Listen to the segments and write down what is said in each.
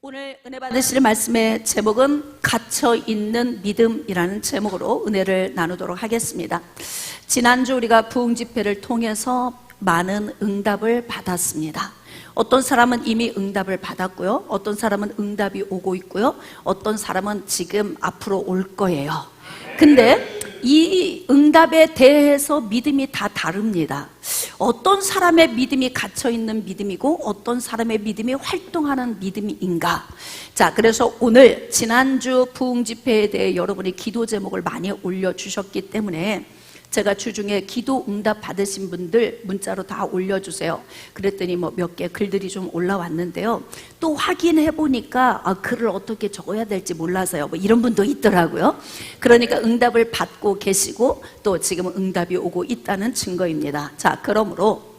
오늘 은혜 받으실 말씀의 제목은 갇혀있는 믿음이라는 제목으로 은혜를 나누도록 하겠습니다. 지난주 우리가 부흥 집회를 통해서 많은 응답을 받았습니다. 어떤 사람은 이미 응답을 받았고요, 어떤 사람은 응답이 오고 있고요, 어떤 사람은 지금 앞으로 올 거예요. 근데 이 응답에 대해서 믿음이 다 다릅니다. 어떤 사람의 믿음이 갇혀있는 믿음이고 어떤 사람의 믿음이 활동하는 믿음인가. 자, 그래서 오늘 지난주 부흥 집회에 대해 여러분이 기도 제목을 많이 올려주셨기 때문에 제가 주중에 기도 응답 받으신 분들 문자로 다 올려주세요. 그랬더니 몇 개 글들이 좀 올라왔는데요, 또 확인해 보니까 글을 어떻게 적어야 될지 몰라서요, 이런 분도 있더라고요. 그러니까 응답을 받고 계시고 또 지금 응답이 오고 있다는 증거입니다. 자, 그러므로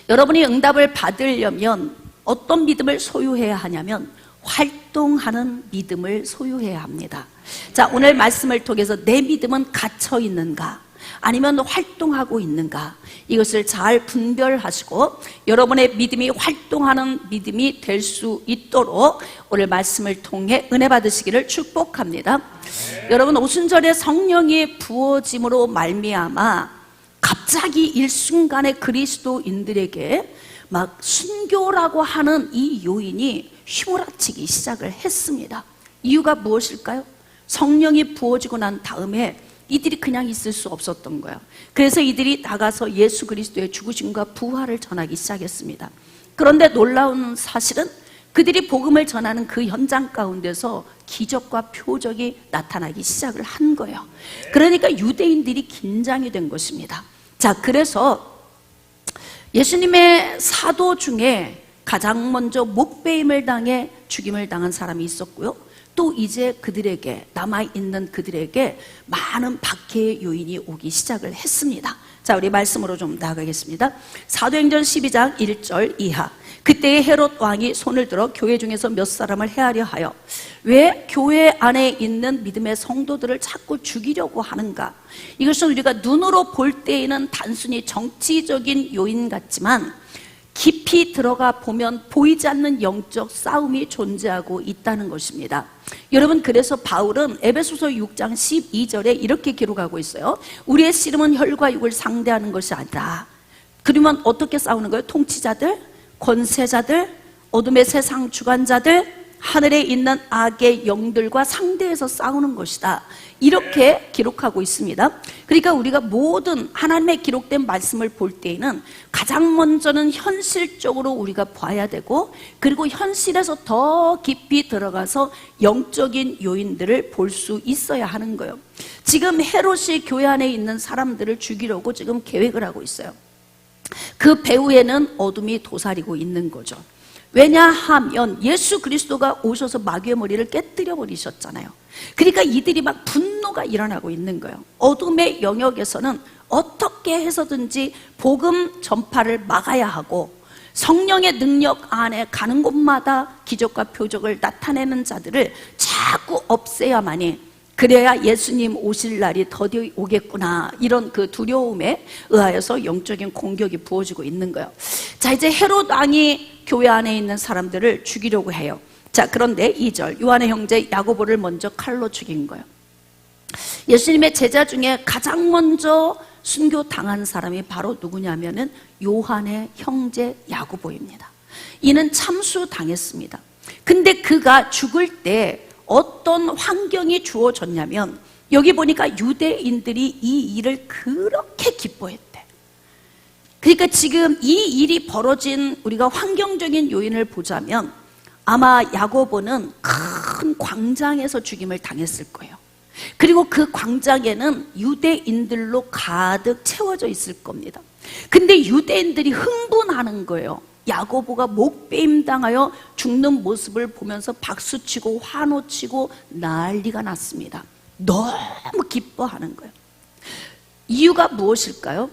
여러분이 응답을 받으려면 어떤 믿음을 소유해야 하냐면 활동하는 믿음을 소유해야 합니다. 자, 오늘 말씀을 통해서 내 믿음은 갇혀 있는가 아니면 활동하고 있는가, 이것을 잘 분별하시고 여러분의 믿음이 활동하는 믿음이 될 수 있도록 오늘 말씀을 통해 은혜 받으시기를 축복합니다. 여러분, 오순절에 성령이 부어짐으로 말미암아 갑자기 일순간에 그리스도인들에게 막 순교라고 하는 이 요인이 휘몰아치기 시작을 했습니다. 이유가 무엇일까요? 성령이 부어지고 난 다음에 이들이 그냥 있을 수 없었던 거예요. 그래서 이들이 나가서 예수 그리스도의 죽으심과 부활을 전하기 시작했습니다. 그런데 놀라운 사실은 그들이 복음을 전하는 그 현장 가운데서 기적과 표적이 나타나기 시작을 한 거예요. 그러니까 유대인들이 긴장이 된 것입니다. 자, 그래서 예수님의 사도 중에 가장 먼저 목베임을 당해 죽임을 당한 사람이 있었고요, 또 이제 그들에게, 남아있는 그들에게 많은 박해의 요인이 오기 시작을 했습니다. 자, 우리 말씀으로 좀 나아가겠습니다. 사도행전 12장 1절 이하. 그때의 헤롯 왕이 손을 들어 교회 중에서 몇 사람을 해하려 하여 왜 교회 안에 있는 믿음의 성도들을 자꾸 죽이려고 하는가. 이것은 우리가 눈으로 볼 때에는 단순히 정치적인 요인 같지만 깊이 들어가 보면 보이지 않는 영적 싸움이 존재하고 있다는 것입니다. 여러분, 그래서 바울은 에베소서 6장 12절에 이렇게 기록하고 있어요. 우리의 씨름은 혈과 육을 상대하는 것이 아니라. 그러면 어떻게 싸우는 거예요? 통치자들, 권세자들, 어둠의 세상 주관자들, 하늘에 있는 악의 영들과 상대해서 싸우는 것이다, 이렇게 기록하고 있습니다. 그러니까 우리가 모든 하나님의 기록된 말씀을 볼 때에는 가장 먼저는 현실적으로 우리가 봐야 되고, 그리고 현실에서 더 깊이 들어가서 영적인 요인들을 볼 수 있어야 하는 거예요. 지금 헤롯이 교회 안에 있는 사람들을 죽이려고 지금 계획을 하고 있어요. 그 배후에는 어둠이 도사리고 있는 거죠. 왜냐하면 예수 그리스도가 오셔서 마귀의 머리를 깨뜨려 버리셨잖아요. 그러니까 이들이 막 분노가 일어나고 있는 거예요. 어둠의 영역에서는 어떻게 해서든지 복음 전파를 막아야 하고, 성령의 능력 안에 가는 곳마다 기적과 표적을 나타내는 자들을 자꾸 없애야만이, 그래야 예수님 오실 날이 더디 오겠구나, 이런 그 두려움에 의하여서 영적인 공격이 부어지고 있는 거예요. 자, 이제 헤롯 왕이 교회 안에 있는 사람들을 죽이려고 해요. 자, 그런데 2절, 요한의 형제 야고보를 먼저 칼로 죽인 거예요. 예수님의 제자 중에 가장 먼저 순교당한 사람이 바로 누구냐면은 요한의 형제 야고보입니다. 이는 참수당했습니다. 근데 그가 죽을 때 어떤 환경이 주어졌냐면, 여기 보니까 유대인들이 이 일을 그렇게 기뻐했대. 그러니까 지금 이 일이 벌어진 우리가 환경적인 요인을 보자면 아마 야고보는 큰 광장에서 죽임을 당했을 거예요. 그리고 그 광장에는 유대인들로 가득 채워져 있을 겁니다. 근데 유대인들이 흥분하는 거예요. 야고보가 목베임 당하여 죽는 모습을 보면서 박수치고 환호치고 난리가 났습니다. 너무 기뻐하는 거예요. 이유가 무엇일까요?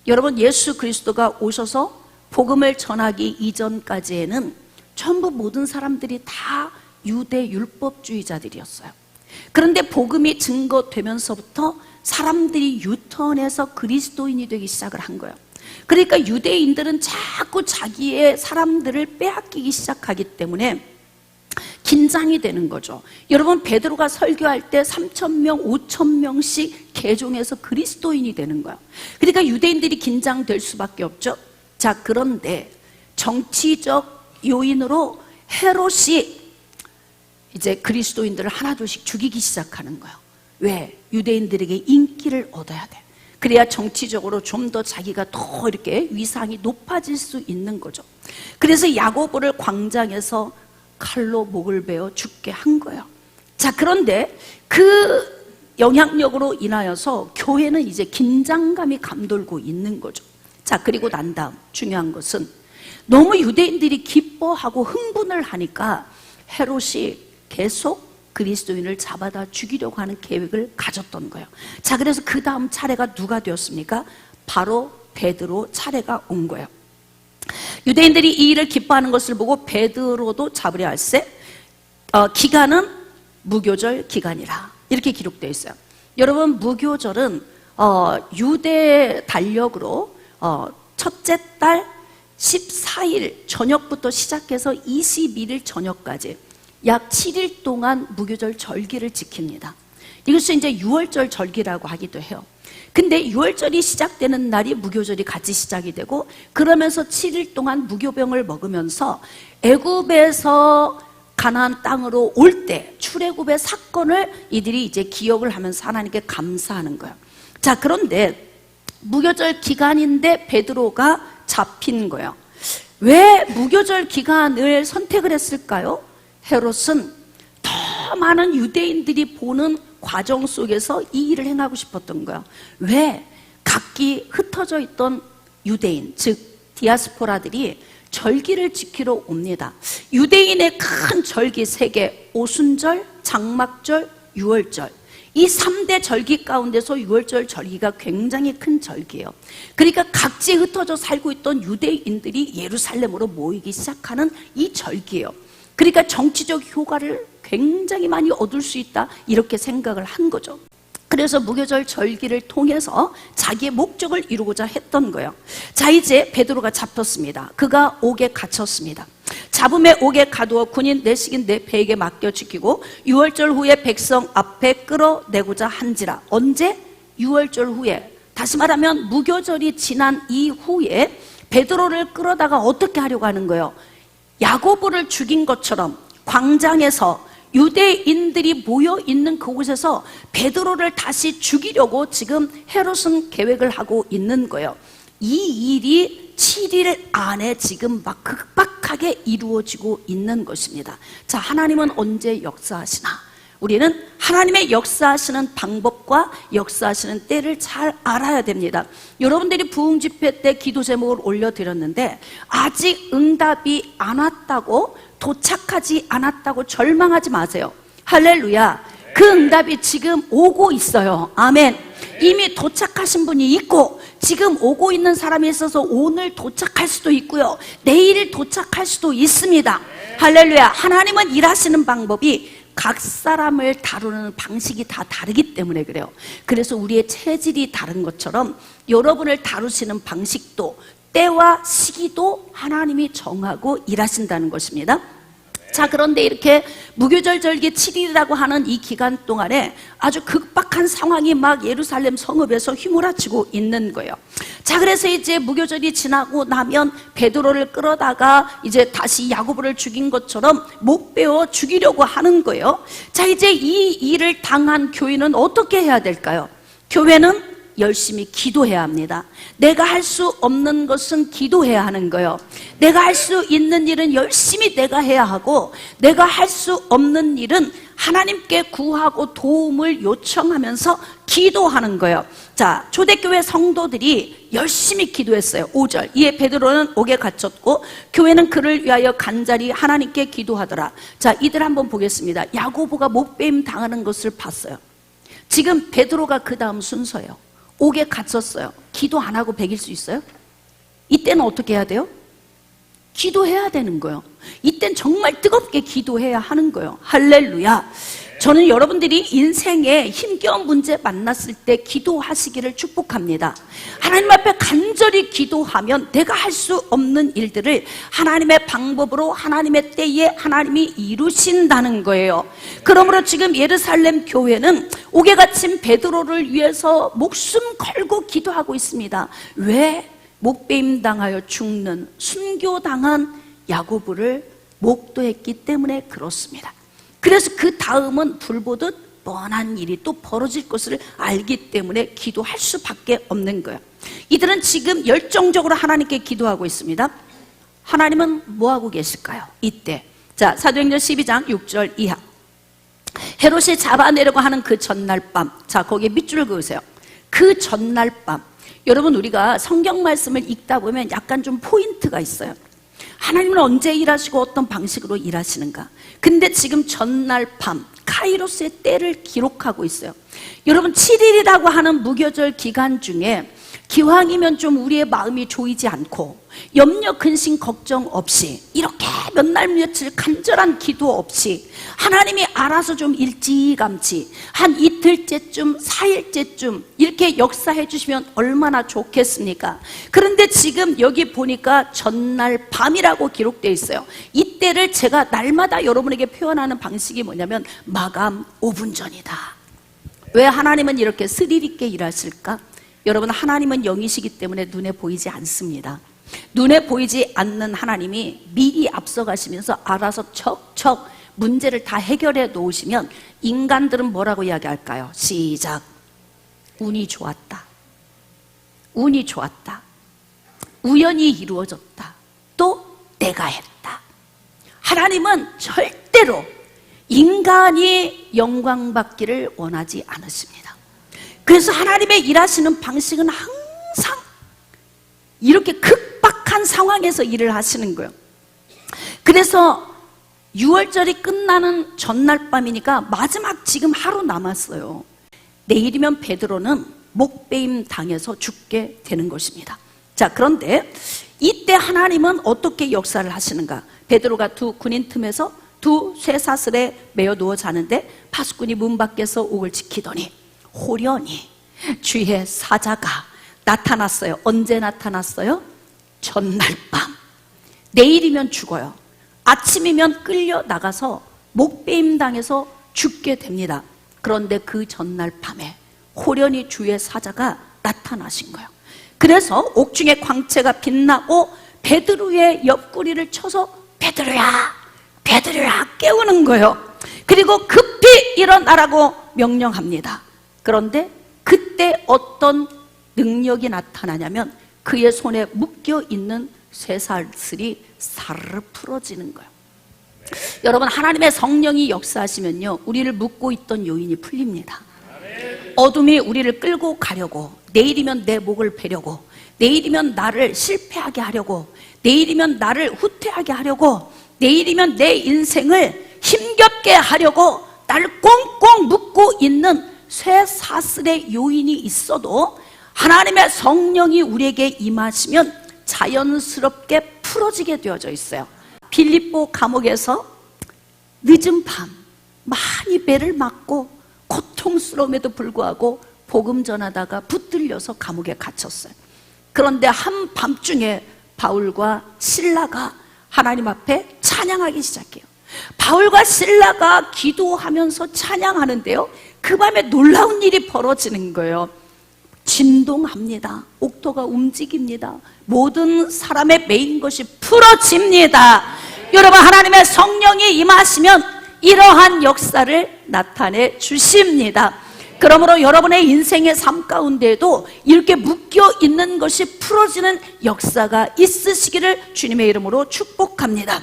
여러분, 예수 그리스도가 오셔서 복음을 전하기 이전까지에는 전부 모든 사람들이 다 유대 율법주의자들이었어요. 그런데 복음이 증거되면서부터 사람들이 유턴해서 그리스도인이 되기 시작을 한 거예요. 그러니까 유대인들은 자꾸 자기의 사람들을 빼앗기기 시작하기 때문에 긴장이 되는 거죠. 여러분, 베드로가 설교할 때 3,000명, 5,000명씩 개종해서 그리스도인이 되는 거야. 그러니까 유대인들이 긴장될 수밖에 없죠. 자, 그런데 정치적 요인으로 헤롯이 이제 그리스도인들을 하나둘씩 죽이기 시작하는 거예요. 왜? 유대인들에게 인기를 얻어야 돼. 그래야 정치적으로 좀 더 자기가 더 이렇게 위상이 높아질 수 있는 거죠. 그래서 야고보를 광장에서 칼로 목을 베어 죽게 한 거예요. 자, 그런데 그 영향력으로 인하여서 교회는 이제 긴장감이 감돌고 있는 거죠. 자, 그리고 난 다음 중요한 것은 너무 유대인들이 기뻐하고 흥분을 하니까 헤롯이 계속 그리스도인을 잡아다 죽이려고 하는 계획을 가졌던 거예요. 자, 그래서 그 다음 차례가 누가 되었습니까? 바로 베드로 차례가 온 거예요. 유대인들이 이 일을 기뻐하는 것을 보고 베드로도 잡으려 할세 기간은 무교절 기간이라 이렇게 기록되어 있어요. 여러분, 무교절은 유대 달력으로 첫째 달 14일 저녁부터 시작해서 21일 저녁까지 약 7일 동안 무교절 절기를 지킵니다. 이것을 이제 유월절 절기라고 하기도 해요. 근데 유월절이 시작되는 날이 무교절이 같이 시작이 되고, 그러면서 7일 동안 무교병을 먹으면서 애굽에서 가나안 땅으로 올 때 출애굽의 사건을 이들이 이제 기억을 하면서 하나님께 감사하는 거예요. 자, 그런데 무교절 기간인데 베드로가 잡힌 거예요. 왜 무교절 기간을 선택을 했을까요? 헤롯은 더 많은 유대인들이 보는 과정 속에서 이 일을 행하고 싶었던 거예요. 왜? 각기 흩어져 있던 유대인, 즉 디아스포라들이 절기를 지키러 옵니다. 유대인의 큰 절기 3개, 오순절, 장막절, 유월절. 이 3대 절기 가운데서 유월절 절기가 굉장히 큰 절기예요. 그러니까 각지 흩어져 살고 있던 유대인들이 예루살렘으로 모이기 시작하는 이 절기예요. 그러니까 정치적 효과를 굉장히 많이 얻을 수 있다, 이렇게 생각을 한 거죠. 그래서 무교절 절기를 통해서 자기의 목적을 이루고자 했던 거예요. 자, 이제 베드로가 잡혔습니다. 그가 옥에 갇혔습니다. 잡음에 옥에 가두어 군인 내식인 내 배에게 맡겨 지키고 유월절 후에 백성 앞에 끌어내고자 한지라. 언제? 유월절 후에. 다시 말하면 무교절이 지난 이후에 베드로를 끌어다가 어떻게 하려고 하는 거예요? 야고보를 죽인 것처럼 광장에서 유대인들이 모여 있는 그곳에서 베드로를 다시 죽이려고 지금 헤롯은 계획을 하고 있는 거예요. 이 일이 7일 안에 지금 막 급박하게 이루어지고 있는 것입니다. 자, 하나님은 언제 역사하시나? 우리는 하나님의 역사하시는 방법과 역사하시는 때를 잘 알아야 됩니다. 여러분들이 부흥집회 때 기도 제목을 올려드렸는데 아직 응답이 안 왔다고, 도착하지 않았다고 절망하지 마세요. 할렐루야. 그 응답이 지금 오고 있어요. 아멘. 이미 도착하신 분이 있고 지금 오고 있는 사람이 있어서 오늘 도착할 수도 있고요, 내일 도착할 수도 있습니다. 할렐루야. 하나님은 일하시는 방법이 각 사람을 다루는 방식이 다 다르기 때문에 그래요. 그래서 우리의 체질이 다른 것처럼 여러분을 다루시는 방식도, 때와 시기도 하나님이 정하고 일하신다는 것입니다. 자, 그런데 이렇게 무교절 절기 7일이라고 하는 이 기간 동안에 아주 급박한 상황이 막 예루살렘 성읍에서 휘몰아치고 있는 거예요. 자, 그래서 이제 무교절이 지나고 나면 베드로를 끌어다가 이제 다시 야고보를 죽인 것처럼 목 베어 죽이려고 하는 거예요. 자, 이제 이 일을 당한 교회는 어떻게 해야 될까요? 교회는 열심히 기도해야 합니다. 내가 할 수 없는 것은 기도해야 하는 거예요. 내가 할 수 있는 일은 열심히 내가 해야 하고, 내가 할 수 없는 일은 하나님께 구하고 도움을 요청하면서 기도하는 거예요. 자, 초대교회 성도들이 열심히 기도했어요. 5절. 이에 베드로는 옥에 갇혔고 교회는 그를 위하여 간절히 하나님께 기도하더라. 자, 이들 한번 보겠습니다. 야고보가 목베임 당하는 것을 봤어요. 지금 베드로가 그 다음 순서예요. 옥에 갇혔어요. 기도 안 하고 베길 수 있어요? 이때는 어떻게 해야 돼요? 기도해야 되는 거예요. 이땐 정말 뜨겁게 기도해야 하는 거예요. 할렐루야. 저는 여러분들이 인생에 힘겨운 문제 만났을 때 기도하시기를 축복합니다. 하나님 앞에 간절히 기도하면 내가 할 수 없는 일들을 하나님의 방법으로 하나님의 때에 하나님이 이루신다는 거예요. 그러므로 지금 예루살렘 교회는 옥에 갇힌 베드로를 위해서 목숨 걸고 기도하고 있습니다. 왜? 목베임 당하여 죽는 순교당한 야고보를 목도했기 때문에 그렇습니다. 그래서 그 다음은 불보듯 뻔한 일이 또 벌어질 것을 알기 때문에 기도할 수밖에 없는 거예요. 이들은 지금 열정적으로 하나님께 기도하고 있습니다. 하나님은 뭐하고 계실까요? 이때 자, 사도행전 12장 6절 이하, 헤롯이 잡아내려고 하는 그 전날 밤, 자 거기에 밑줄을 그으세요. 그 전날 밤, 여러분 우리가 성경 말씀을 읽다 보면 약간 좀 포인트가 있어요. 하나님은 언제 일하시고 어떤 방식으로 일하시는가. 근데 지금 전날 밤 카이로스의 때를 기록하고 있어요. 여러분 7일이라고 하는 무교절 기간 중에 기왕이면 좀 우리의 마음이 조이지 않고 염려 근심 걱정 없이 이렇게 몇 날 며칠 간절한 기도 없이 하나님이 알아서 좀 일찌감치 한 이틀째쯤 4일째쯤 이렇게 역사해 주시면 얼마나 좋겠습니까? 그런데 지금 여기 보니까 전날 밤이라고 기록되어 있어요. 이때를 제가 날마다 여러분에게 표현하는 방식이 뭐냐면 마감 5분 전이다. 왜 하나님은 이렇게 스릴 있게 일하실까? 여러분 하나님은 영이시기 때문에 눈에 보이지 않습니다. 눈에 보이지 않는 하나님이 미리 앞서가시면서 알아서 척척 문제를 다 해결해 놓으시면 인간들은 뭐라고 이야기할까요? 시작. 운이 좋았다. 운이 좋았다. 우연히 이루어졌다. 또 내가 했다. 하나님은 절대로 인간이 영광 받기를 원하지 않으십니다. 그래서 하나님의 일하시는 방식은 항상 이렇게 급박한 상황에서 일을 하시는 거예요. 그래서 6월절이 끝나는 전날 밤이니까 마지막 지금 하루 남았어요. 내일이면 베드로는 목베임 당해서 죽게 되는 것입니다. 자, 그런데 이때 하나님은 어떻게 역사를 하시는가? 베드로가 두 군인 틈에서 두 쇠사슬에 매어 누워 자는데 파수꾼이 문 밖에서 옥을 지키더니 호련히 주의 사자가 나타났어요. 언제 나타났어요? 전날 밤. 내일이면 죽어요. 아침이면 끌려 나가서 목베임 당해서 죽게 됩니다. 그런데 그 전날 밤에 호련히 주의 사자가 나타나신 거예요. 그래서 옥중에 광채가 빛나고 베드로의 옆구리를 쳐서 베드로야, 베드로야 깨우는 거예요. 그리고 급히 일어나라고 명령합니다. 그런데 그때 어떤 능력이 나타나냐면 그의 손에 묶여있는 쇠사슬이 사르르 풀어지는 거예요. 여러분 하나님의 성령이 역사하시면요 우리를 묶고 있던 요인이 풀립니다. 어둠이 우리를 끌고 가려고, 내일이면 내 목을 베려고, 내일이면 나를 실패하게 하려고, 내일이면 나를 후퇴하게 하려고, 내일이면 내 인생을 힘겹게 하려고 나를 꽁꽁 묶고 있는 쇠사슬의 요인이 있어도 하나님의 성령이 우리에게 임하시면 자연스럽게 풀어지게 되어져 있어요. 빌립보 감옥에서 늦은 밤 많이 배를 맞고 고통스러움에도 불구하고 복음 전하다가 붙들려서 감옥에 갇혔어요. 그런데 한밤중에 바울과 실라가 하나님 앞에 찬양하기 시작해요. 바울과 실라가 기도하면서 찬양하는데요 그 밤에 놀라운 일이 벌어지는 거예요. 진동합니다. 옥토가 움직입니다. 모든 사람의 메인 것이 풀어집니다. 여러분 하나님의 성령이 임하시면 이러한 역사를 나타내 주십니다. 그러므로 여러분의 인생의 삶 가운데에도 이렇게 묶여 있는 것이 풀어지는 역사가 있으시기를 주님의 이름으로 축복합니다.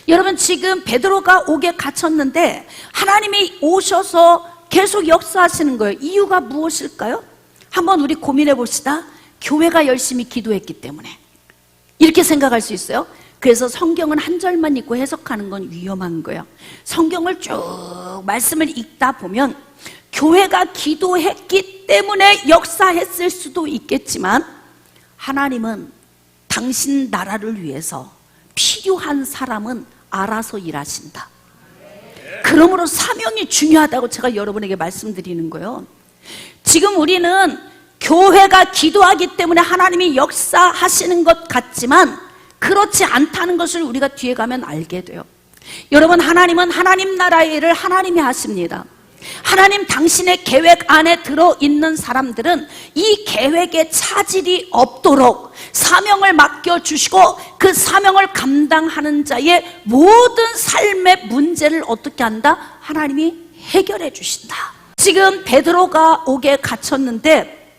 여러분 지금 베드로가 옥에 갇혔는데 하나님이 오셔서 계속 역사하시는 거예요. 이유가 무엇일까요? 한번 우리 고민해 봅시다. 교회가 열심히 기도했기 때문에 이렇게 생각할 수 있어요. 그래서 성경은 한 절만 읽고 해석하는 건 위험한 거예요. 성경을 쭉 말씀을 읽다 보면 교회가 기도했기 때문에 역사했을 수도 있겠지만 하나님은 당신 나라를 위해서 필요한 사람은 알아서 일하신다. 그러므로 사명이 중요하다고 제가 여러분에게 말씀드리는 거예요. 지금 우리는 교회가 기도하기 때문에 하나님이 역사하시는 것 같지만 그렇지 않다는 것을 우리가 뒤에 가면 알게 돼요. 여러분, 하나님은 하나님 나라의 일을 하나님이 하십니다. 하나님 당신의 계획 안에 들어있는 사람들은 이 계획에 차질이 없도록 사명을 맡겨주시고 그 사명을 감당하는 자의 모든 삶의 문제를 어떻게 한다? 하나님이 해결해 주신다. 지금 베드로가 옥에 갇혔는데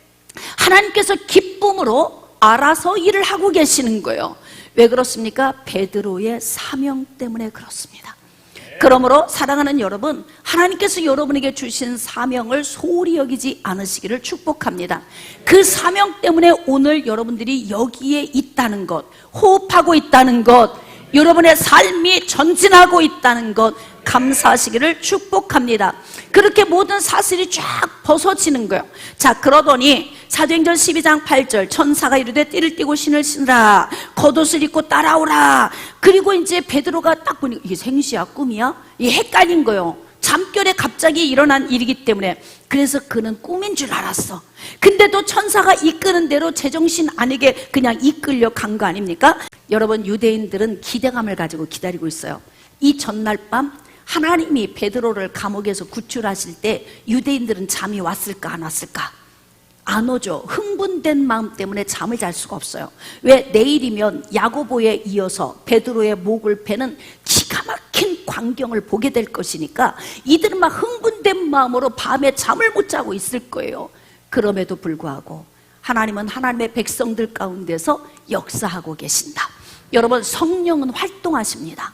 하나님께서 기쁨으로 알아서 일을 하고 계시는 거예요. 왜 그렇습니까? 베드로의 사명 때문에 그렇습니다. 그러므로 사랑하는 여러분, 하나님께서 여러분에게 주신 사명을 소홀히 여기지 않으시기를 축복합니다. 그 사명 때문에 오늘 여러분들이 여기에 있다는 것, 호흡하고 있다는 것, 여러분의 삶이 전진하고 있다는 것 감사하시기를 축복합니다. 그렇게 모든 사슬이 쫙 벗어지는 거예요. 자, 그러더니 사도행전 12장 8절 천사가 이르되 띠를 띠고 신을 신으라, 겉옷을 입고 따라오라. 그리고 이제 베드로가 딱 보니까 이게 생시야 꿈이야? 이게 헷갈린 거예요. 잠결에 갑자기 일어난 일이기 때문에. 그래서 그는 꿈인 줄 알았어. 근데도 천사가 이끄는 대로 제정신 아니게 그냥 이끌려 간 거 아닙니까? 여러분, 유대인들은 기대감을 가지고 기다리고 있어요. 이 전날 밤 하나님이 베드로를 감옥에서 구출하실 때 유대인들은 잠이 왔을까 안 왔을까? 안 오죠. 흥분된 마음 때문에 잠을 잘 수가 없어요. 왜? 내일이면 야고보에 이어서 베드로의 목을 베는 기가 막힌 광경을 보게 될 것이니까 이들은 막 흥분된 마음으로 밤에 잠을 못 자고 있을 거예요. 그럼에도 불구하고 하나님은 하나님의 백성들 가운데서 역사하고 계신다. 여러분, 성령은 활동하십니다.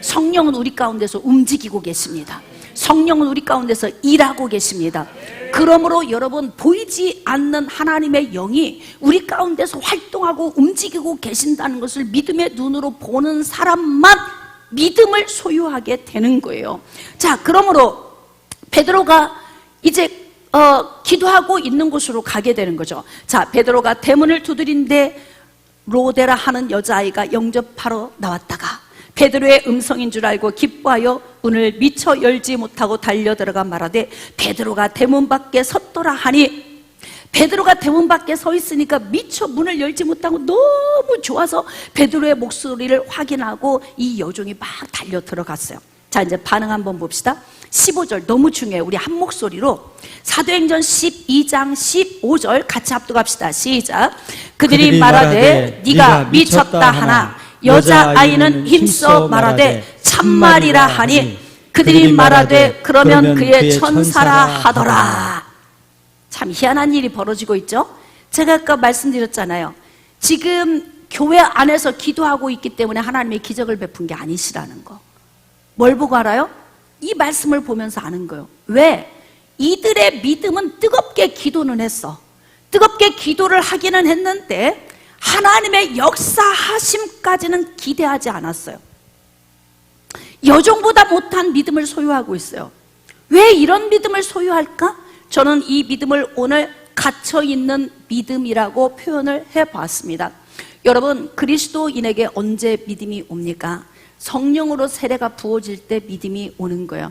성령은 우리 가운데서 움직이고 계십니다. 성령은 우리 가운데서 일하고 계십니다. 그러므로 여러분, 보이지 않는 하나님의 영이 우리 가운데서 활동하고 움직이고 계신다는 것을 믿음의 눈으로 보는 사람만 믿음을 소유하게 되는 거예요. 자, 그러므로 베드로가 이제 기도하고 있는 곳으로 가게 되는 거죠. 자, 베드로가 대문을 두드린데 로데라 하는 여자아이가 영접하러 나왔다가 베드로의 음성인 줄 알고 기뻐하여 문을 미처 열지 못하고 달려들어가 말하되 베드로가 대문 밖에 섰더라 하니, 베드로가 대문 밖에 서 있으니까 미처 문을 열지 못하고 너무 좋아서 베드로의 목소리를 확인하고 이 여종이 막 달려 들어갔어요. 자, 이제 반응 한번 봅시다. 15절 너무 중요해요. 우리 한 목소리로 사도행전 12장 15절 같이 합독합시다. 시작. 그들이 말하되 네가 미쳤다 하나 여자아이는 힘써 말하되 참말이라 하니, 그들이 말하되 그러면 그의 천사라 하더라. 참 희한한 일이 벌어지고 있죠. 제가 아까 말씀드렸잖아요. 지금 교회 안에서 기도하고 있기 때문에 하나님의 기적을 베푼 게 아니시라는 거. 뭘 보고 알아요? 이 말씀을 보면서 아는 거예요. 왜? 이들의 믿음은 뜨겁게 기도는 했어. 뜨겁게 기도를 하기는 했는데 하나님의 역사하심까지는 기대하지 않았어요. 여종보다 못한 믿음을 소유하고 있어요. 왜 이런 믿음을 소유할까? 저는 이 믿음을 오늘 갇혀있는 믿음이라고 표현을 해봤습니다. 여러분, 그리스도인에게 언제 믿음이 옵니까? 성령으로 세례가 부어질 때 믿음이 오는 거예요.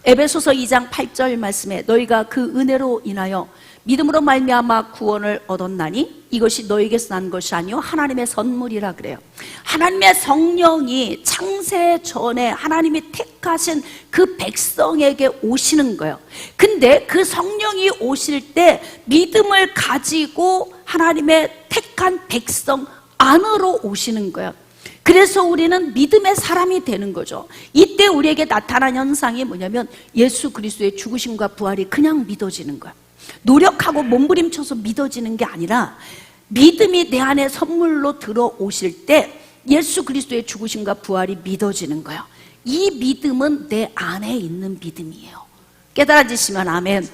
에베소서 2장 8절 말씀에 너희가 그 은혜로 인하여 믿음으로 말미암아 구원을 얻었나니 이것이 너에게서 난 것이 아니요 하나님의 선물이라 그래요. 하나님의 성령이 창세 전에 하나님이 택하신 그 백성에게 오시는 거예요. 근데 그 성령이 오실 때 믿음을 가지고 하나님의 택한 백성 안으로 오시는 거예요. 그래서 우리는 믿음의 사람이 되는 거죠. 이때 우리에게 나타난 현상이 뭐냐면 예수 그리스도의 죽으심과 부활이 그냥 믿어지는 거예요. 노력하고 몸부림쳐서 믿어지는 게 아니라 믿음이 내 안에 선물로 들어오실 때 예수 그리스도의 죽으심과 부활이 믿어지는 거예요. 이 믿음은 내 안에 있는 믿음이에요. 깨달아지시면 아멘.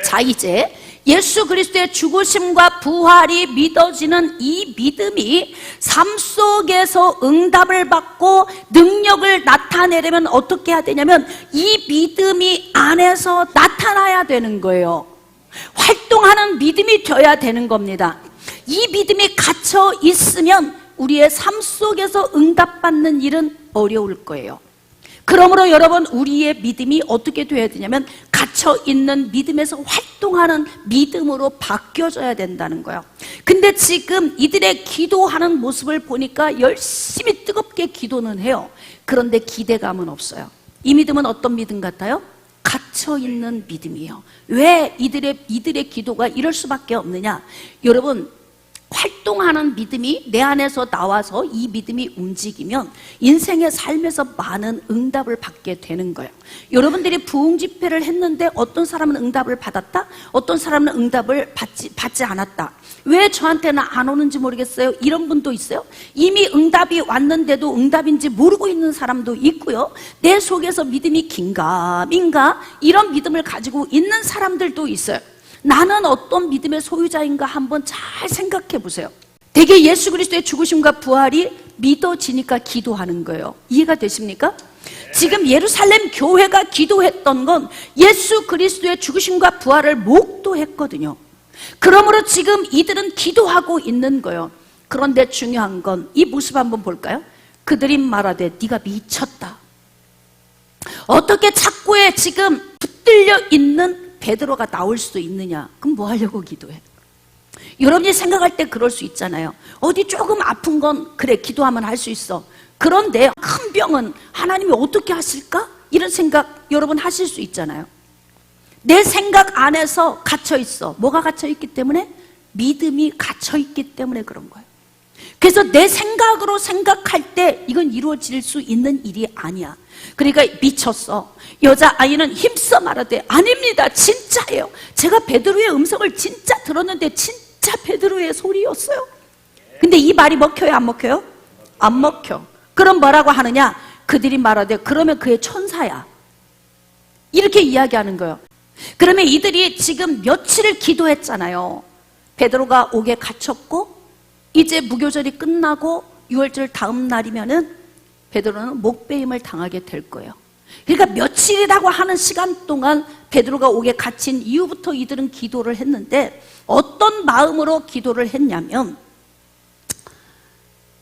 자, 이제 예수 그리스도의 죽으심과 부활이 믿어지는 이 믿음이 삶 속에서 응답을 받고 능력을 나타내려면 어떻게 해야 되냐면 이 믿음이 안에서 나타나야 되는 거예요. 활동하는 믿음이 되어야 되는 겁니다. 이 믿음이 갇혀 있으면 우리의 삶 속에서 응답받는 일은 어려울 거예요. 그러므로 여러분, 우리의 믿음이 어떻게 돼야 되냐면 갇혀있는 믿음에서 활동하는 믿음으로 바뀌어져야 된다는 거예요. 근데 지금 이들의 기도하는 모습을 보니까 열심히 뜨겁게 기도는 해요. 그런데 기대감은 없어요. 이 믿음은 어떤 믿음 같아요? 갇혀있는 믿음이에요. 왜 이들의 기도가 이럴 수밖에 없느냐? 여러분, 활동하는 믿음이 내 안에서 나와서 이 믿음이 움직이면 인생의 삶에서 많은 응답을 받게 되는 거예요. 여러분들이 부흥 집회를 했는데 어떤 사람은 응답을 받았다, 어떤 사람은 응답을 받지 않았다. 왜 저한테는 안 오는지 모르겠어요. 이런 분도 있어요. 이미 응답이 왔는데도 응답인지 모르고 있는 사람도 있고요. 내 속에서 믿음이 긴가민가 이런 믿음을 가지고 있는 사람들도 있어요. 나는 어떤 믿음의 소유자인가 한번 잘 생각해 보세요. 대개 예수 그리스도의 죽으심과 부활이 믿어지니까 기도하는 거예요. 이해가 되십니까? 지금 예루살렘 교회가 기도했던 건 예수 그리스도의 죽으심과 부활을 목도했거든요. 그러므로 지금 이들은 기도하고 있는 거예요. 그런데 중요한 건 이 모습 한번 볼까요? 그들이 말하되 네가 미쳤다. 어떻게 착고에 지금 붙들려 있는 베드로가 나올 수도 있느냐? 그럼 뭐 하려고 기도해? 여러분이 생각할 때 그럴 수 있잖아요. 어디 조금 아픈 건 그래 기도하면 할 수 있어. 그런데 큰 병은 하나님이 어떻게 하실까? 이런 생각 여러분 하실 수 있잖아요. 내 생각 안에서 갇혀 있어. 뭐가 갇혀 있기 때문에? 믿음이 갇혀 있기 때문에 그런 거예요. 그래서 내 생각으로 생각할 때 이건 이루어질 수 있는 일이 아니야. 그러니까 미쳤어. 여자아이는 힘써 말하되 아닙니다. 진짜예요. 제가 베드로의 음성을 진짜 들었는데 진짜 베드로의 소리였어요. 근데 이 말이 먹혀요, 안 먹혀요? 안 먹혀. 그럼 뭐라고 하느냐? 그들이 말하되 그러면 그의 천사야. 이렇게 이야기하는 거예요. 그러면 이들이 지금 며칠을 기도했잖아요. 베드로가 옥에 갇혔고 이제 무교절이 끝나고 6월절 다음 날이면은 베드로는 목베임을 당하게 될 거예요. 그러니까 며칠이라고 하는 시간 동안 베드로가 옥에 갇힌 이후부터 이들은 기도를 했는데 어떤 마음으로 기도를 했냐면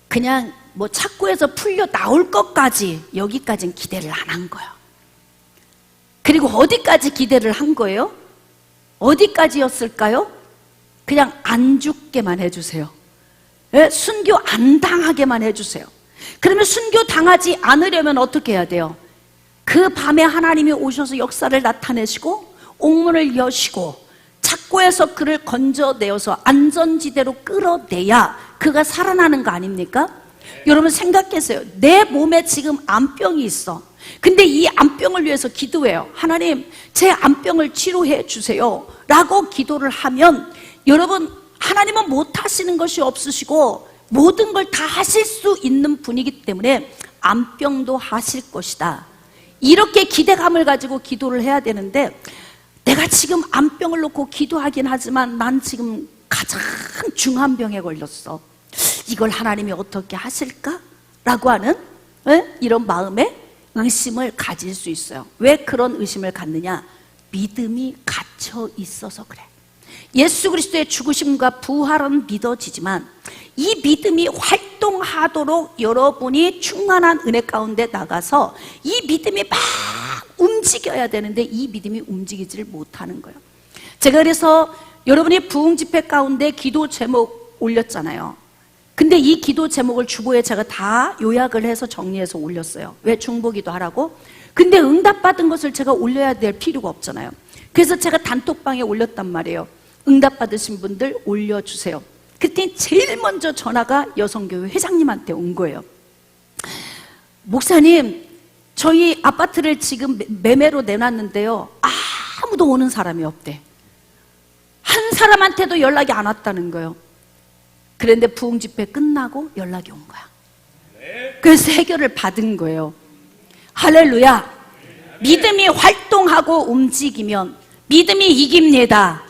그냥 뭐 착고에서 풀려 나올 것까지 여기까지는 기대를 안 한 거예요. 그리고 어디까지 기대를 한 거예요? 어디까지였을까요? 그냥 안 죽게만 해주세요. 순교 안 당하게만 해주세요. 그러면 순교 당하지 않으려면 어떻게 해야 돼요? 그 밤에 하나님이 오셔서 역사를 나타내시고 옥문을 여시고 착고에서 그를 건져내어서 안전지대로 끌어내야 그가 살아나는 거 아닙니까? 여러분 생각해보세요. 내 몸에 지금 암병이 있어. 근데 이 암병을 위해서 기도해요. 하나님, 제 암병을 치료해 주세요 라고 기도를 하면 여러분, 하나님은 못하시는 것이 없으시고 모든 걸 다 하실 수 있는 분이기 때문에 암병도 하실 것이다. 이렇게 기대감을 가지고 기도를 해야 되는데 내가 지금 암병을 놓고 기도하긴 하지만 난 지금 가장 중한 병에 걸렸어. 이걸 하나님이 어떻게 하실까? 라고 하는 이런 마음에 의심을 가질 수 있어요. 왜 그런 의심을 갖느냐? 믿음이 갇혀 있어서 그래. 예수 그리스도의 죽으심과 부활은 믿어지지만 이 믿음이 활동하도록 여러분이 충만한 은혜 가운데 나가서 이 믿음이 막 움직여야 되는데 이 믿음이 움직이지를 못하는 거예요. 제가 그래서 여러분이 부흥 집회 가운데 기도 제목 올렸잖아요. 근데 이 기도 제목을 주보에 제가 다 요약을 해서 정리해서 올렸어요. 왜? 중보기도 하라고. 근데 응답받은 것을 제가 올려야 될 필요가 없잖아요. 그래서 제가 단톡방에 올렸단 말이에요. 응답받으신 분들 올려주세요. 그때 제일 먼저 전화가 여성교회 회장님한테 온 거예요. 목사님, 저희 아파트를 지금 매매로 내놨는데요, 아무도 오는 사람이 없대. 한 사람한테도 연락이 안 왔다는 거예요. 그런데 부흥 집회 끝나고 연락이 온 거야. 그래서 해결을 받은 거예요. 할렐루야. 믿음이 활동하고 움직이면 믿음이 이깁니다.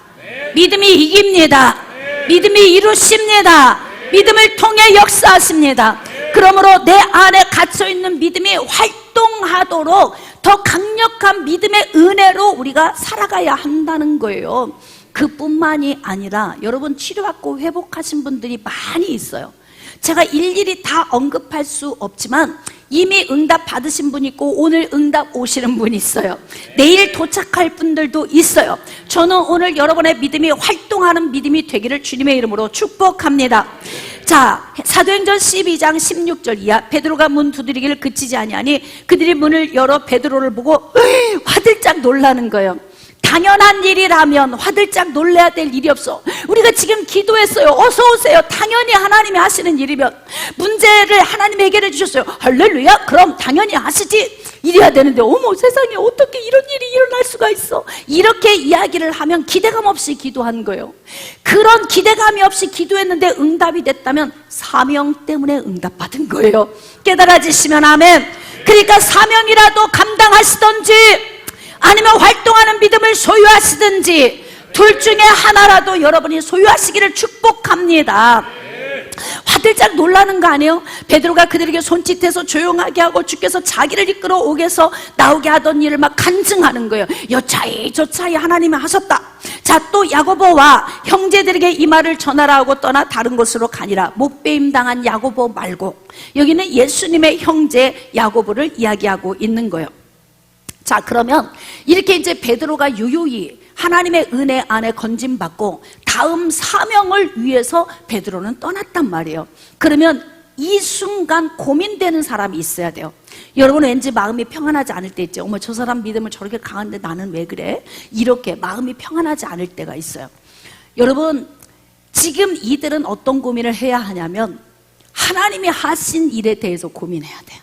믿음이 이깁니다. 믿음이 이루십니다. 믿음을 통해 역사하십니다. 그러므로 내 안에 갇혀있는 믿음이 활동하도록 더 강력한 믿음의 은혜로 우리가 살아가야 한다는 거예요. 그뿐만이 아니라 여러분 치료받고 회복하신 분들이 많이 있어요. 제가 일일이 다 언급할 수 없지만 이미 응답 받으신 분이 있고 오늘 응답 오시는 분이 있어요. 내일 도착할 분들도 있어요. 저는 오늘 여러분의 믿음이 활동하는 믿음이 되기를 주님의 이름으로 축복합니다. 자, 사도행전 12장 16절 이하. 베드로가 문 두드리기를 그치지 아니하니 그들이 문을 열어 베드로를 보고 화들짝 놀라는 거예요. 당연한 일이라면 화들짝 놀라야 될 일이 없어. 우리가 지금 기도했어요. 어서 오세요. 당연히 하나님이 하시는 일이면, 문제를 하나님이 해결해 주셨어요. 할렐루야. 그럼 당연히 하시지. 이래야 되는데 어머 세상에 어떻게 이런 일이 일어날 수가 있어. 이렇게 이야기를 하면 기대감 없이 기도한 거예요. 그런 기대감이 없이 기도했는데 응답이 됐다면 사명 때문에 응답받은 거예요. 깨달아지시면 아멘. 그러니까 사명이라도 감당하시던지 아니면 활동하는 믿음을 소유하시든지 둘 중에 하나라도 여러분이 소유하시기를 축복합니다. 화들짝 놀라는 거 아니에요? 베드로가 그들에게 손짓해서 조용하게 하고 주께서 자기를 이끌어 오게서 나오게 하던 일을 막 간증하는 거예요. 여차히 저차히 하나님이 하셨다. 자, 또 야고보와 형제들에게 이 말을 전하라 하고 떠나 다른 곳으로 가니라. 목배임 당한 야고보 말고, 여기는 예수님의 형제 야고보를 이야기하고 있는 거예요. 자, 그러면 이렇게 이제 베드로가 유유히 하나님의 은혜 안에 건짐받고 다음 사명을 위해서 베드로는 떠났단 말이에요. 그러면 이 순간 고민되는 사람이 있어야 돼요. 여러분 왠지 마음이 평안하지 않을 때 있죠. 어머 저 사람 믿음은 저렇게 강한데 나는 왜 그래? 이렇게 마음이 평안하지 않을 때가 있어요. 여러분 지금 이들은 어떤 고민을 해야 하냐면 하나님이 하신 일에 대해서 고민해야 돼요.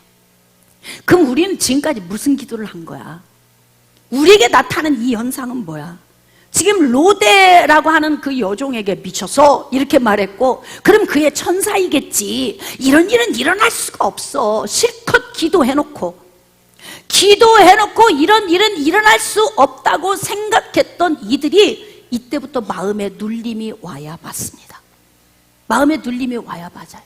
그럼 우리는 지금까지 무슨 기도를 한 거야? 우리에게 나타나는 이 현상은 뭐야? 지금 로데라고 하는 그 여종에게 미쳐서 이렇게 말했고, 그럼 그의 천사이겠지. 이런 일은 일어날 수가 없어. 실컷 기도해놓고 이런 일은 일어날 수 없다고 생각했던 이들이 이때부터 마음에 눌림이 와야 맞습니다. 마음에 눌림이 와야 맞아요.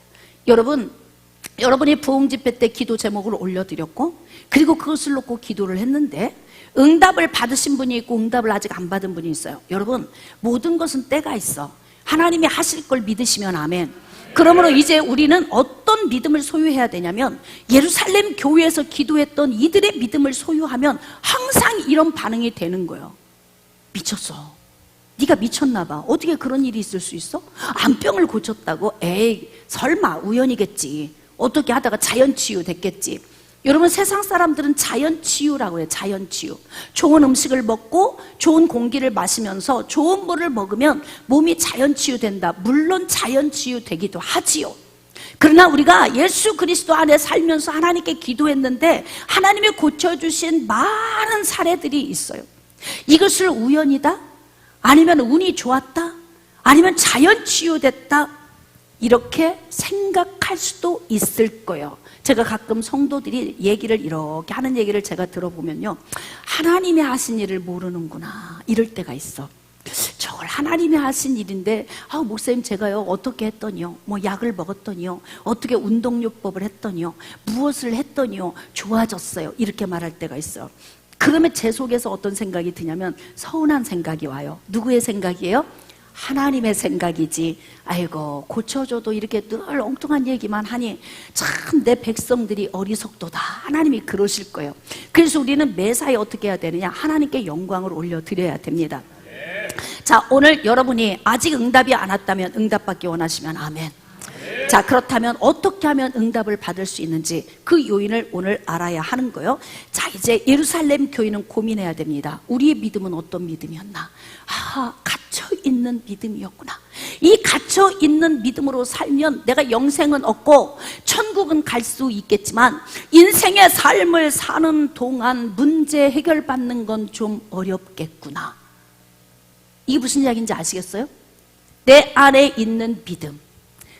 여러분이 부흥집회 때 기도 제목을 올려드렸고, 그리고 그것을 놓고 기도를 했는데 응답을 받으신 분이 있고 응답을 아직 안 받은 분이 있어요. 여러분 모든 것은 때가 있어. 하나님이 하실 걸 믿으시면 아멘. 그러므로 이제 우리는 어떤 믿음을 소유해야 되냐면, 예루살렘 교회에서 기도했던 이들의 믿음을 소유하면 항상 이런 반응이 되는 거예요. 미쳤어. 네가 미쳤나 봐. 어떻게 그런 일이 있을 수 있어? 암병을 고쳤다고? 에이 설마 우연이겠지. 어떻게 하다가 자연치유 됐겠지. 여러분 세상 사람들은 자연치유라고 해요. 자연치유. 좋은 음식을 먹고 좋은 공기를 마시면서 좋은 물을 먹으면 몸이 자연치유된다. 물론 자연치유되기도 하지요. 그러나 우리가 예수 그리스도 안에 살면서 하나님께 기도했는데 하나님이 고쳐주신 많은 사례들이 있어요. 이것을 우연이다? 아니면 운이 좋았다? 아니면 자연치유됐다? 이렇게 생각할 수도 있을 거예요. 제가 가끔 성도들이 얘기를 이렇게 하는 얘기를 제가 들어보면요, 하나님이 하신 일을 모르는구나 이럴 때가 있어. 저걸 하나님이 하신 일인데 목사님 제가요 어떻게 했더니요, 뭐 약을 먹었더니요, 어떻게 운동요법을 했더니요, 무엇을 했더니요 좋아졌어요, 이렇게 말할 때가 있어요. 그러면 제 속에서 어떤 생각이 드냐면 서운한 생각이 와요. 누구의 생각이에요? 하나님의 생각이지. 아이고 고쳐줘도 이렇게 늘 엉뚱한 얘기만 하니 참 내 백성들이 어리석도다. 하나님이 그러실 거예요. 그래서 우리는 매사에 어떻게 해야 되느냐, 하나님께 영광을 올려드려야 됩니다. 자, 오늘 여러분이 아직 응답이 안 왔다면 응답받기 원하시면 아멘. 자, 그렇다면 어떻게 하면 응답을 받을 수 있는지 그 요인을 오늘 알아야 하는 거예요. 자, 이제 예루살렘 교인은 고민해야 됩니다. 우리의 믿음은 어떤 믿음이었나? 갇혀있는 믿음이었구나. 이 갇혀있는 믿음으로 살면 내가 영생은 얻고 천국은 갈 수 있겠지만 인생의 삶을 사는 동안 문제 해결받는 건 좀 어렵겠구나. 이게 무슨 이야기인지 아시겠어요? 내 안에 있는 믿음,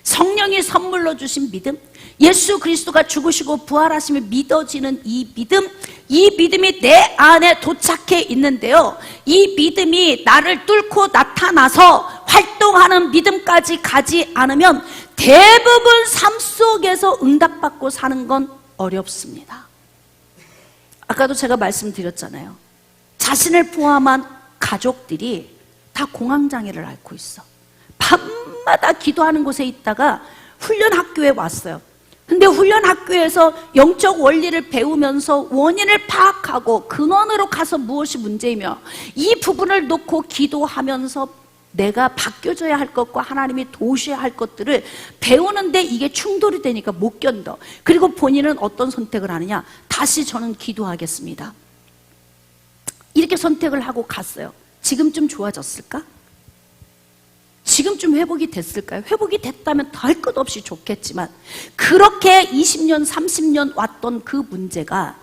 성령이 선물로 주신 믿음, 예수 그리스도가 죽으시고 부활하심이 믿어지는 이 믿음이 내 안에 도착해 있는데요, 이 믿음이 나를 뚫고 나타나서 활동하는 믿음까지 가지 않으면 대부분 삶 속에서 응답받고 사는 건 어렵습니다. 아까도 제가 말씀드렸잖아요. 자신을 포함한 가족들이 다 공황장애를 앓고 있어. 밤마다 기도하는 곳에 있다가 훈련 학교에 왔어요. 근데 훈련학교에서 영적 원리를 배우면서 원인을 파악하고 근원으로 가서 무엇이 문제이며 이 부분을 놓고 기도하면서 내가 바뀌어져야 할 것과 하나님이 도우셔야 할 것들을 배우는데 이게 충돌이 되니까 못 견뎌. 그리고 본인은 어떤 선택을 하느냐? 다시 저는 기도하겠습니다. 이렇게 선택을 하고 갔어요. 지금쯤 좋아졌을까? 지금쯤 회복이 됐을까요? 회복이 됐다면 더 할 것 없이 좋겠지만 그렇게 20년, 30년 왔던 그 문제가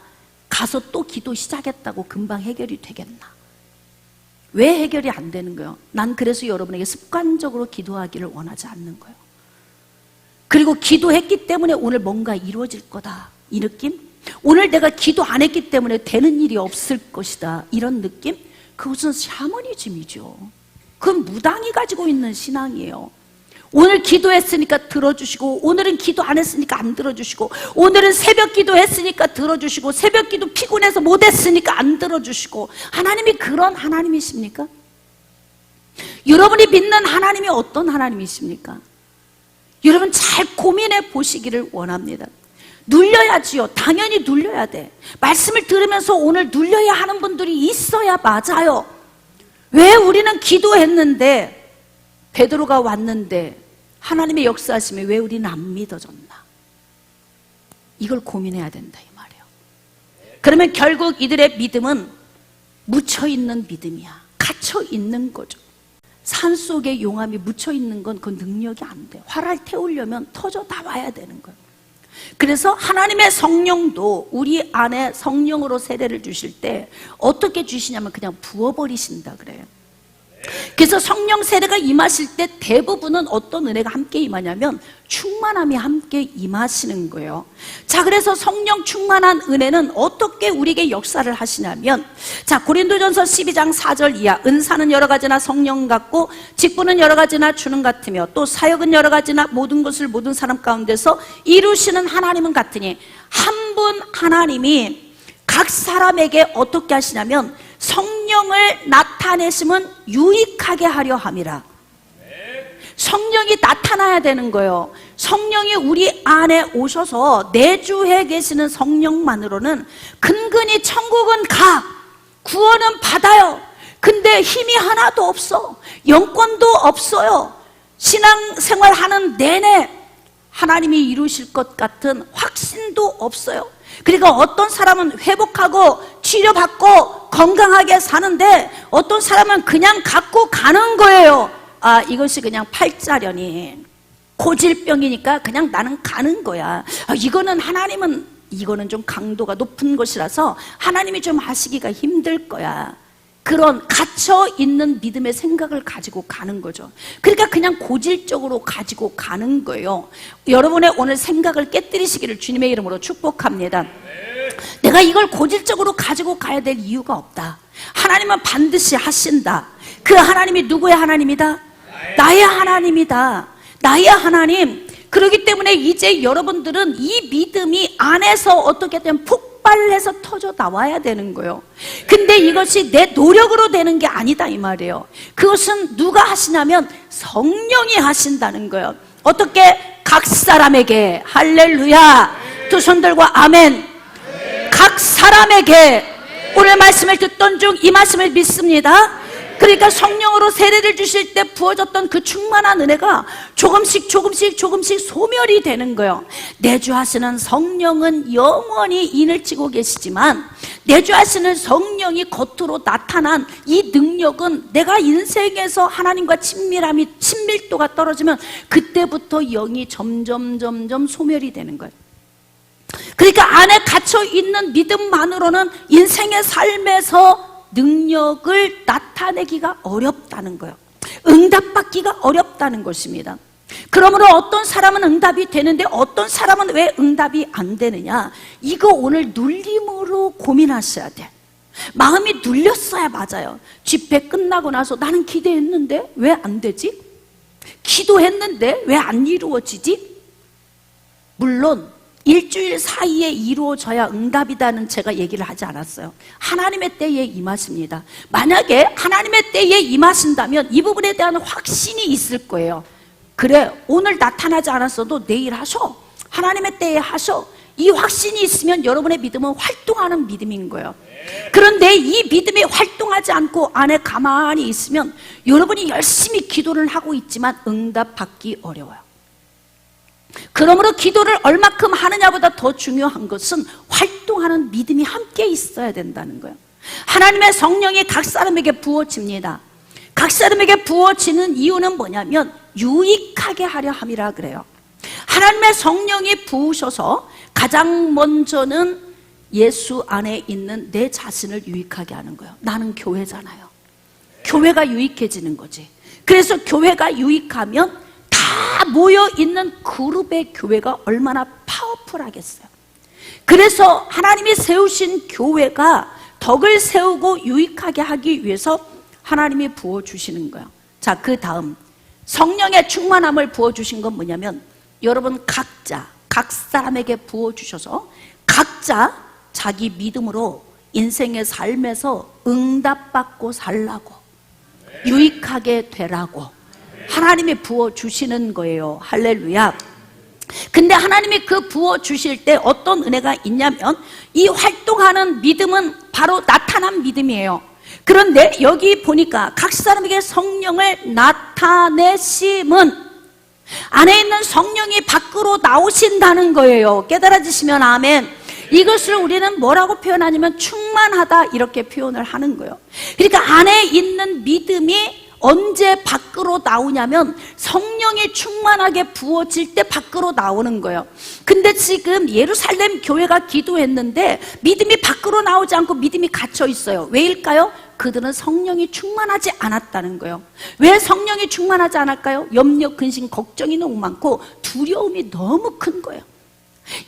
가서 또 기도 시작했다고 금방 해결이 되겠나? 왜 해결이 안 되는 거예요? 난 그래서 여러분에게 습관적으로 기도하기를 원하지 않는 거예요. 그리고 기도했기 때문에 오늘 뭔가 이루어질 거다, 이 느낌? 오늘 내가 기도 안 했기 때문에 되는 일이 없을 것이다, 이런 느낌? 그것은 샤머니즘이죠. 그건 무당이 가지고 있는 신앙이에요. 오늘 기도했으니까 들어주시고, 오늘은 기도 안 했으니까 안 들어주시고, 오늘은 새벽 기도했으니까 들어주시고, 새벽 기도 피곤해서 못했으니까 안 들어주시고, 하나님이 그런 하나님이십니까? 여러분이 믿는 하나님이 어떤 하나님이십니까? 여러분 잘 고민해 보시기를 원합니다. 눌려야지요. 당연히 눌려야 돼. 말씀을 들으면서 오늘 눌려야 하는 분들이 있어야 맞아요. 왜 우리는 기도했는데, 베드로가 왔는데 하나님의 역사하심에 왜 우리는 안 믿어졌나? 이걸 고민해야 된다, 이 말이에요. 그러면 결국 이들의 믿음은 묻혀있는 믿음이야. 갇혀있는 거죠. 산속에 용암이 묻혀있는 건 그 능력이 안 돼. 활을 태우려면 터져 나와야 되는 거예요. 그래서 하나님의 성령도 우리 안에 성령으로 세례를 주실 때 어떻게 주시냐면 그냥 부어버리신다 그래요. 그래서 성령 세례가 임하실 때 대부분은 어떤 은혜가 함께 임하냐면 충만함이 함께 임하시는 거예요. 자, 그래서 성령 충만한 은혜는 어떻게 우리에게 역사를 하시냐면, 자, 고린도전서 12장 4절 이하, 은사는 여러 가지나 성령 같고 직분은 여러 가지나 주는 같으며 또 사역은 여러 가지나 모든 것을 모든 사람 가운데서 이루시는 하나님은 같으니, 한 분 하나님이 각 사람에게 어떻게 하시냐면 성령을 나타내심은 유익하게 하려 함이라. 성령이 나타나야 되는 거예요. 성령이 우리 안에 오셔서 내주해 계시는 성령만으로는 근근히 천국은 가, 구원은 받아요. 근데 힘이 하나도 없어. 영권도 없어요. 신앙생활 하는 내내 하나님이 이루실 것 같은 확신도 없어요. 그러니까 어떤 사람은 회복하고 치료받고 건강하게 사는데 어떤 사람은 그냥 갖고 가는 거예요. 아, 이것이 그냥 팔자련이 고질병이니까 그냥 나는 가는 거야. 아, 이거는 좀 강도가 높은 것이라서 하나님이 좀 하시기가 힘들 거야. 그런 갇혀있는 믿음의 생각을 가지고 가는 거죠. 그러니까 그냥 고질적으로 가지고 가는 거예요. 여러분의 오늘 생각을 깨뜨리시기를 주님의 이름으로 축복합니다. 내가 이걸 고질적으로 가지고 가야 될 이유가 없다. 하나님은 반드시 하신다. 그 하나님이 누구의 하나님이다? 나의 하나님이다. 나의 하나님. 그렇기 때문에 이제 여러분들은 이 믿음이 안에서 어떻게 되면 폭발해서 터져 나와야 되는 거예요. 근데 이것이 내 노력으로 되는 게 아니다, 이 말이에요. 그것은 누가 하시냐면 성령이 하신다는 거예요. 어떻게? 각 사람에게. 할렐루야. 두 손 들고 아멘. 각 사람에게. 오늘 말씀을 듣던 중 이 말씀을 믿습니다. 그러니까 성령으로 세례를 주실 때 부어졌던 그 충만한 은혜가 조금씩 소멸이 되는 거예요. 내주하시는 성령은 영원히 인을 치고 계시지만 내주하시는 성령이 겉으로 나타난 이 능력은 내가 인생에서 하나님과 친밀도가 떨어지면 그때부터 영이 점점 소멸이 되는 거예요. 그러니까 안에 갇혀있는 믿음만으로는 인생의 삶에서 능력을 나타내기가 어렵다는 거예요. 응답받기가 어렵다는 것입니다. 그러므로 어떤 사람은 응답이 되는데 어떤 사람은 왜 응답이 안 되느냐? 이거 오늘 눌림으로 고민하셔야 돼. 마음이 눌렸어야 맞아요. 집회 끝나고 나서 나는 기도했는데 왜 안 되지? 기도했는데 왜 안 이루어지지? 물론 일주일 사이에 이루어져야 응답이다는 제가 얘기를 하지 않았어요. 하나님의 때에 임하십니다. 만약에 하나님의 때에 임하신다면 이 부분에 대한 확신이 있을 거예요. 그래, 오늘 나타나지 않았어도 내일 하셔. 하나님의 때에 하셔. 이 확신이 있으면 여러분의 믿음은 활동하는 믿음인 거예요. 그런데 이 믿음이 활동하지 않고 안에 가만히 있으면 여러분이 열심히 기도를 하고 있지만 응답받기 어려워요. 그러므로 기도를 얼마큼 하느냐보다 더 중요한 것은 활동하는 믿음이 함께 있어야 된다는 거예요. 하나님의 성령이 각 사람에게 부어집니다. 각 사람에게 부어지는 이유는 뭐냐면 유익하게 하려 함이라 그래요. 하나님의 성령이 부으셔서 가장 먼저는 예수 안에 있는 내 자신을 유익하게 하는 거예요. 나는 교회잖아요. 교회가 유익해지는 거지. 그래서 교회가 유익하면 다 모여있는 그룹의 교회가 얼마나 파워풀하겠어요. 그래서 하나님이 세우신 교회가 덕을 세우고 유익하게 하기 위해서 하나님이 부어주시는 거예요. 자, 그 다음 성령의 충만함을 부어주신 건 뭐냐면 여러분 각자 각 사람에게 부어주셔서 각자 자기 믿음으로 인생의 삶에서 응답받고 살라고 유익하게 되라고 하나님이 부어주시는 거예요. 할렐루야. 근데 하나님이 그 부어주실 때 어떤 은혜가 있냐면 이 활동하는 믿음은 바로 나타난 믿음이에요. 그런데 여기 보니까 각 사람에게 성령을 나타내심은 안에 있는 성령이 밖으로 나오신다는 거예요. 깨달아지시면 아멘. 이것을 우리는 뭐라고 표현하냐면 충만하다 이렇게 표현을 하는 거예요. 그러니까 안에 있는 믿음이 언제 밖으로 나오냐면 성령이 충만하게 부어질 때 밖으로 나오는 거예요. 근데 지금 예루살렘 교회가 기도했는데 믿음이 밖으로 나오지 않고 믿음이 갇혀 있어요. 왜일까요? 그들은 성령이 충만하지 않았다는 거예요. 왜 성령이 충만하지 않을까요? 염려, 근심, 걱정이 너무 많고 두려움이 너무 큰 거예요.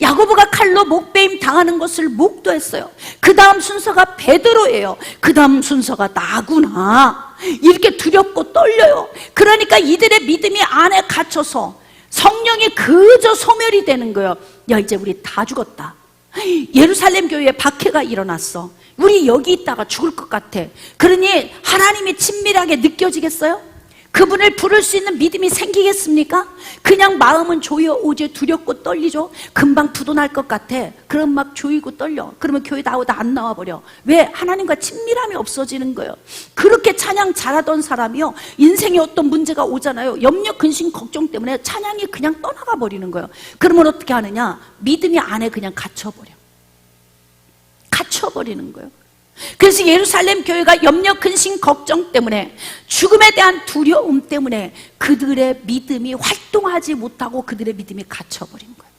야고보가 칼로 목베임 당하는 것을 목도했어요. 그 다음 순서가 베드로예요. 그 다음 순서가 나구나. 이렇게 두렵고 떨려요. 그러니까 이들의 믿음이 안에 갇혀서 성령이 그저 소멸이 되는 거예요. 야, 이제 우리 다 죽었다. 예루살렘 교회에 박해가 일어났어. 우리 여기 있다가 죽을 것 같아. 그러니 하나님이 친밀하게 느껴지겠어요? 그분을 부를 수 있는 믿음이 생기겠습니까? 그냥 마음은 조여 오지 두렵고 떨리죠. 금방 부도날 것 같아. 그럼 막 조이고 떨려. 그러면 교회 나오다 안 나와버려. 왜? 하나님과 친밀함이 없어지는 거예요. 그렇게 찬양 잘하던 사람이요, 인생에 어떤 문제가 오잖아요. 염려, 근심, 걱정 때문에 찬양이 그냥 떠나가 버리는 거예요. 그러면 어떻게 하느냐? 믿음이 안에 그냥 갇혀버리는 거예요. 그래서 예루살렘 교회가 염려, 근심, 걱정 때문에, 죽음에 대한 두려움 때문에 그들의 믿음이 활동하지 못하고 그들의 믿음이 갇혀버린 거예요.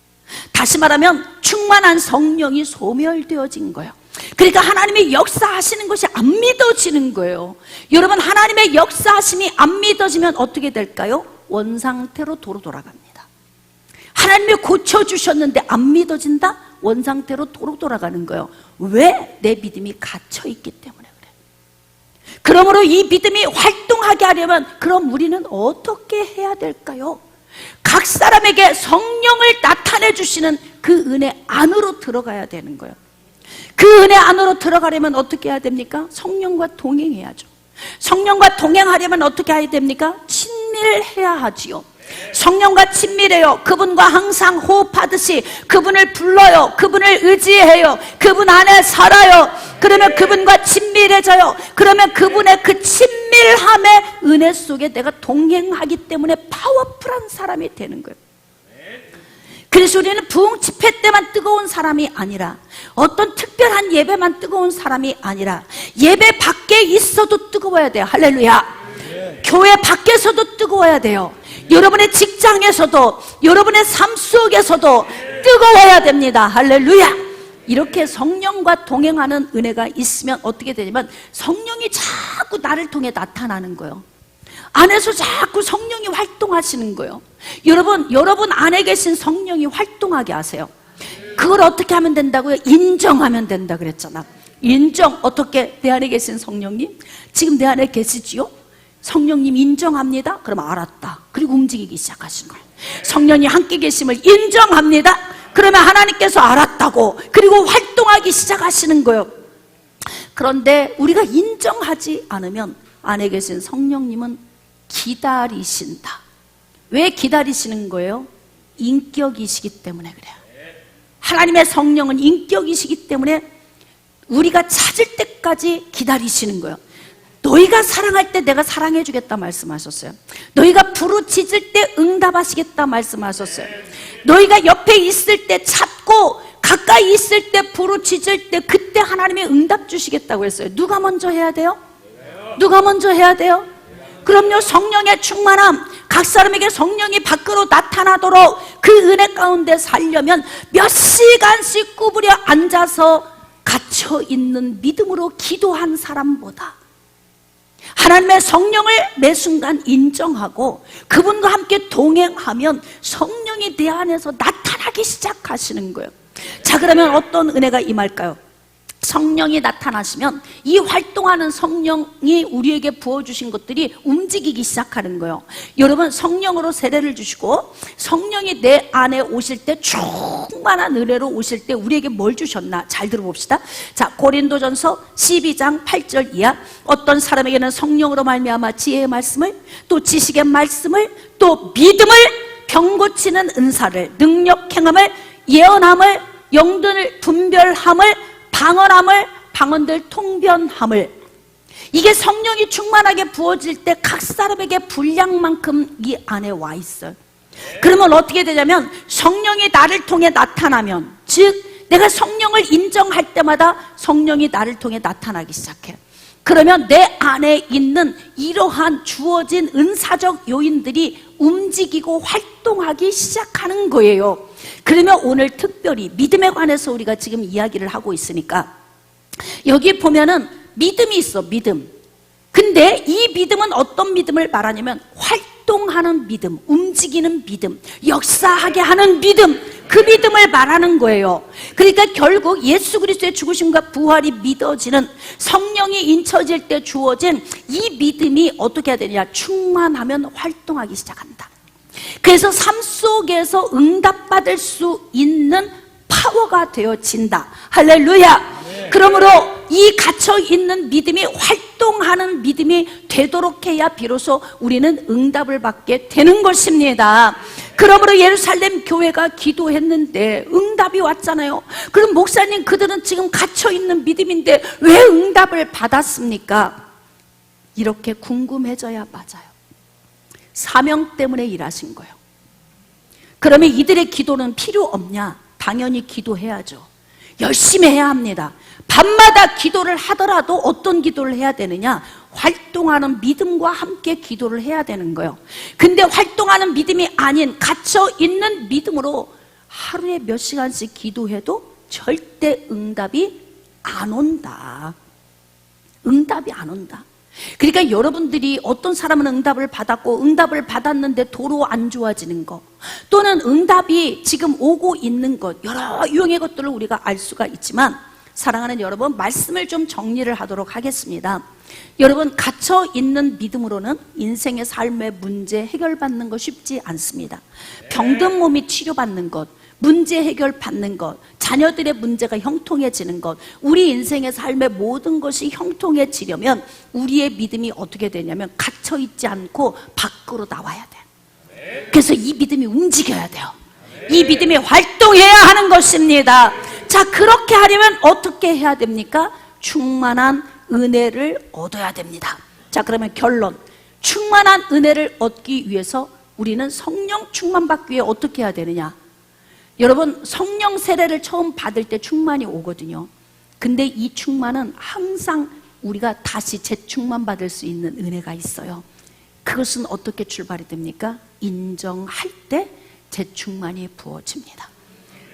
다시 말하면 충만한 성령이 소멸되어진 거예요. 그러니까 하나님의 역사하시는 것이 안 믿어지는 거예요. 여러분, 하나님의 역사하심이 안 믿어지면 어떻게 될까요? 원상태로 도로 돌아갑니다. 하나님이 고쳐주셨는데 안 믿어진다? 원상태로 도로 돌아가는 거예요. 왜? 내 믿음이 갇혀있기 때문에 그래. 그러므로 이 믿음이 활동하게 하려면 그럼 우리는 어떻게 해야 될까요? 각 사람에게 성령을 나타내 주시는 그 은혜 안으로 들어가야 되는 거예요. 그 은혜 안으로 들어가려면 어떻게 해야 됩니까? 성령과 동행해야죠. 성령과 동행하려면 어떻게 해야 됩니까? 친밀해야 하지요. 성령과 친밀해요. 그분과 항상 호흡하듯이 그분을 불러요. 그분을 의지해요. 그분 안에 살아요. 그러면 그분과 친밀해져요. 그러면 그분의 그 친밀함의 은혜 속에 내가 동행하기 때문에 파워풀한 사람이 되는 거예요. 그래서 우리는 부흥 집회 때만 뜨거운 사람이 아니라, 어떤 특별한 예배만 뜨거운 사람이 아니라, 예배 밖에 있어도 뜨거워야 돼요. 할렐루야. 교회 밖에서도 뜨거워야 돼요. 여러분의 직장에서도, 여러분의 삶 속에서도 뜨거워야 됩니다. 할렐루야. 이렇게 성령과 동행하는 은혜가 있으면 어떻게 되냐면 성령이 자꾸 나를 통해 나타나는 거예요. 안에서 자꾸 성령이 활동하시는 거예요. 여러분 안에 계신 성령이 활동하게 하세요. 그걸 어떻게 하면 된다고요? 인정하면 된다 그랬잖아. 인정. 어떻게? 내 안에 계신 성령님, 지금 내 안에 계시지요? 성령님 인정합니다. 그럼 알았다. 그리고 움직이기 시작하시는 거예요. 성령이 함께 계심을 인정합니다. 그러면 하나님께서 알았다고, 그리고 활동하기 시작하시는 거예요. 그런데 우리가 인정하지 않으면 안에 계신 성령님은 기다리신다. 왜 기다리시는 거예요? 인격이시기 때문에 그래요. 하나님의 성령은 인격이시기 때문에 우리가 찾을 때까지 기다리시는 거예요. 너희가 사랑할 때 내가 사랑해 주겠다 말씀하셨어요. 너희가 부르짖을 때 응답하시겠다 말씀하셨어요. 너희가 옆에 있을 때 찾고 가까이 있을 때 부르짖을 때 그때 하나님의 응답 주시겠다고 했어요. 누가 먼저 해야 돼요? 누가 먼저 해야 돼요? 그럼요. 성령의 충만함, 각 사람에게 성령이 밖으로 나타나도록 그 은혜 가운데 살려면 몇 시간씩 구부려 앉아서 갇혀있는 믿음으로 기도한 사람보다 하나님의 성령을 매 순간 인정하고 그분과 함께 동행하면 성령이 내 안에서 나타나기 시작하시는 거예요. 자, 그러면 어떤 은혜가 임할까요? 성령이 나타나시면 이 활동하는 성령이 우리에게 부어주신 것들이 움직이기 시작하는 거예요. 여러분, 성령으로 세례를 주시고 성령이 내 안에 오실 때 충만한 은혜로 오실 때 우리에게 뭘 주셨나? 잘 들어봅시다. 자, 고린도전서 12장 8절 이하. 어떤 사람에게는 성령으로 말미암아 지혜의 말씀을, 또 지식의 말씀을, 또 믿음을, 병 고치는 은사를, 능력 행함을, 예언함을, 영들을 분별함을, 방언함을, 방언들 통변함을. 이게 성령이 충만하게 부어질 때 각 사람에게 분량만큼 이 안에 와 있어요. 그러면 어떻게 되냐면 성령이 나를 통해 나타나면, 즉 내가 성령을 인정할 때마다 성령이 나를 통해 나타나기 시작해요. 그러면 내 안에 있는 이러한 주어진 은사적 요인들이 움직이고 활동하기 시작하는 거예요. 그러면 오늘 특별히 믿음에 관해서 우리가 지금 이야기를 하고 있으니까 여기 보면은 믿음이 있어. 믿음. 근데 이 믿음은 어떤 믿음을 말하냐면 활동하는 믿음, 움직이는 믿음, 역사하게 하는 믿음, 그 믿음을 말하는 거예요. 그러니까 결국 예수 그리스도의 죽으심과 부활이 믿어지는, 성령이 인쳐질 때 주어진 이 믿음이 어떻게 해야 되냐? 충만하면 활동하기 시작한다. 그래서 삶 속에서 응답받을 수 있는 파워가 되어진다. 할렐루야. 그러므로 이 갇혀있는 믿음이 활동하는 믿음이 되도록 해야 비로소 우리는 응답을 받게 되는 것입니다. 그러므로 예루살렘 교회가 기도했는데 응답이 왔잖아요. 그럼 목사님, 그들은 지금 갇혀있는 믿음인데 왜 응답을 받았습니까? 이렇게 궁금해져야 맞아요. 사명 때문에 일하신 거예요. 그러면 이들의 기도는 필요 없냐? 당연히 기도해야죠. 열심히 해야 합니다. 밤마다 기도를 하더라도 어떤 기도를 해야 되느냐? 활동하는 믿음과 함께 기도를 해야 되는 거예요. 근데 활동하는 믿음이 아닌 갇혀있는 믿음으로 하루에 몇 시간씩 기도해도 절대 응답이 안 온다. 응답이 안 온다. 그러니까 여러분들이 어떤 사람은 응답을 받았고 응답을 받았는데 도로 안 좋아지는 것, 또는 응답이 지금 오고 있는 것, 여러 유형의 것들을 우리가 알 수가 있지만, 사랑하는 여러분, 말씀을 좀 정리를 하도록 하겠습니다. 여러분, 갇혀있는 믿음으로는 인생의 삶의 문제 해결받는 거 쉽지 않습니다. 병든 몸이 치료받는 것, 문제 해결받는 것, 자녀들의 문제가 형통해지는 것, 우리 인생의 삶의 모든 것이 형통해지려면 우리의 믿음이 어떻게 되냐면 갇혀있지 않고 밖으로 나와야 돼. 그래서 이 믿음이 움직여야 돼요. 이 믿음이 활동해야 하는 것입니다. 자, 그렇게 하려면 어떻게 해야 됩니까? 충만한 은혜를 얻어야 됩니다. 자, 그러면 결론, 충만한 은혜를 얻기 위해서 우리는 성령 충만받기 위해 어떻게 해야 되느냐? 여러분, 성령 세례를 처음 받을 때 충만이 오거든요. 근데 이 충만은 항상 우리가 다시 재충만 받을 수 있는 은혜가 있어요. 그것은 어떻게 출발이 됩니까? 인정할 때 재충만이 부어집니다.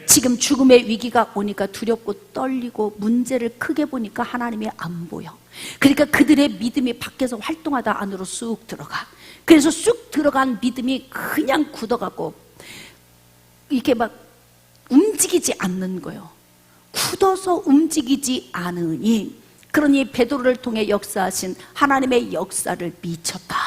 지금 죽음의 위기가 오니까 두렵고 떨리고 문제를 크게 보니까 하나님이 안 보여. 그러니까 그들의 믿음이 밖에서 활동하다 안으로 쑥 들어가. 그래서 쑥 들어간 믿음이 그냥 굳어가고 이렇게 막 움직이지 않는 거예요. 굳어서 움직이지 않으니, 그러니 베드로를 통해 역사하신 하나님의 역사를 미쳤다.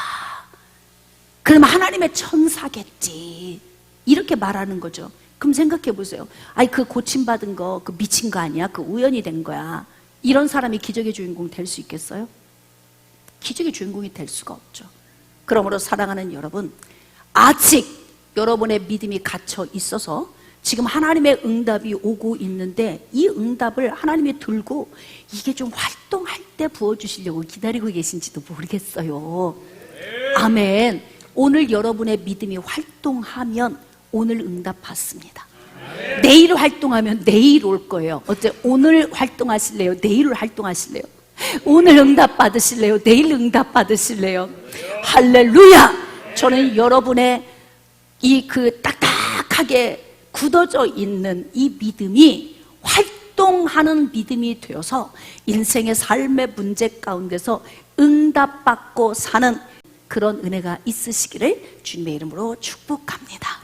그럼 하나님의 천사겠지, 이렇게 말하는 거죠. 그럼 생각해 보세요. 아니, 그 고침받은 거, 그 미친 거 아니야? 그 우연이 된 거야. 이런 사람이 기적의 주인공 될 수 있겠어요? 기적의 주인공이 될 수가 없죠. 그러므로 사랑하는 여러분, 아직 여러분의 믿음이 갇혀 있어서 지금 하나님의 응답이 오고 있는데 이 응답을 하나님이 들고 이게 좀 활동할 때 부어주시려고 기다리고 계신지도 모르겠어요. 아멘. 오늘 여러분의 믿음이 활동하면 오늘 응답 받습니다. 내일 활동하면 내일 올 거예요. 어째 오늘 활동하실래요? 내일 활동하실래요? 오늘 응답 받으실래요? 내일 응답 받으실래요? 할렐루야! 저는 여러분의 이 그 딱딱하게 굳어져 있는 이 믿음이 활동하는 믿음이 되어서 인생의 삶의 문제 가운데서 응답받고 사는 그런 은혜가 있으시기를 주님의 이름으로 축복합니다.